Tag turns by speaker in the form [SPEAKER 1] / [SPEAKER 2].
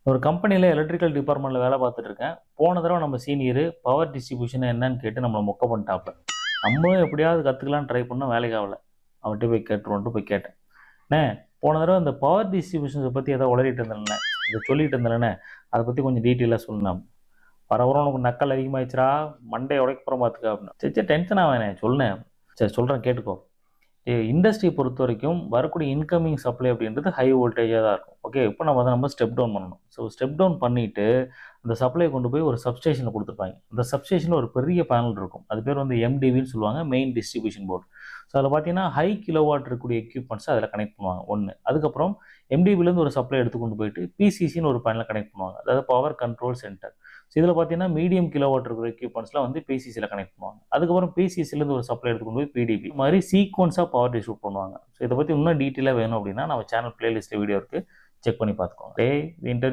[SPEAKER 1] ஒரு கம்பெனியில் எலக்ட்ரிக்கல் டிபார்ட்மெண்ட்டில் வேலை பார்த்துட்டு இருக்கேன். போன தடவை நம்ம சீனியர் பவர் டிஸ்ட்ரிபியூஷன் என்னன்னு கேட்டு நம்மளை மொக்க பண்ணிட்டாப்ல. நம்மளும் எப்படியாவது கற்றுக்கலான்னு ட்ரை பண்ணோம், வேலைக்கு ஆகல. அவன்கிட்ட போய் கேட்டுருவோன்ட்டு போய் கேட்டேன். அண்ணே, போன தடவை இந்த பவர் டிஸ்ட்ரிபியூஷன்ஸை பற்றி ஏதோ உளறிட்டு இருந்தேன்ண்ணே, இதை சொல்லிட்டு இருந்தேன்ண்ணே, அதை பற்றி கொஞ்சம் டீட்டெயிலாக சொல்லணும். பரவாயில்ல, உனக்கு நக்கல் அதிகமாகிடுச்சுரா, மண்டையை உடைக்க போகிற பார்த்துக்கா அப்படின்னா. சரி டென்ஷன் ஆவேனே, சொல்லுனேன். சரி சொல்கிறேன் கேட்டுக்கோ. இண்டஸ்ட்ரி பொறுத்த வரைக்கும் வரக்கூடிய இன்கமிங் சப்ளை அப்படின்றது ஹை வோல்டேஜாக தான் இருக்கும். ஓகே, இப்போ நம்ம ஸ்டெப் டவுன் பண்ணணும். ஸோ ஸ்டெப் டவுன் பண்ணிவிட்டு அந்த சப்ளையை கொண்டு போய் ஒரு சப்ஸ்டேஷனில் கொடுத்துருப்பாங்க. அந்த சப்ஸ்டேஷனில் ஒரு பெரிய பேனல் இருக்கும். அது பேர் வந்து எம்டிவின்னு சொல்லுவாங்க, மெயின் டிஸ்ட்ரிபியூஷன் போர்டு. ஸோ அதில் பார்த்தீங்கன்னா ஹை கிலோவாட் இருக்கக்கூடிய எக்யூப்மெண்ட்ஸ் அதில் கனெக்ட் பண்ணுவாங்க ஒன்று. அதுக்கப்புறம் எம்டிவிலேருந்து ஒரு சப்ளை எடுத்து கொண்டு போயிட்டு பிசிசின்னு ஒரு பேனலில் கனெக்ட் பண்ணுவாங்க, அதாவது பவர் கண்ட்ரோல் சென்டர். ஸோ இதில் பார்த்தீங்கன்னா மீடியம் கிலோவாட் இருக்கிற எக்யூப்மெண்ட்ஸ்லாம் வந்து பிசிசியில் கனெக்ட் பண்ணுவாங்க. அதுக்கப்புறம் பிசிசிலேருந்து ஒரு சப்ளை எடுத்து கொண்டு போய் பிடிபி மாதிரி சீக்வன்ஸாக பவர் டிஸ்ட்ரிபியூட் பண்ணுவாங்க. ஸோ இதை பற்றி இன்னும் டீட்டெயிலாக வேணும் அப்படின்னா நம்ம சேனல் பிளேலிஸ்ட்டில் வீடியோ இருக்குது, செக் பண்ணி பார்த்துக்கோங்க. இந்த இன்டர்வியூ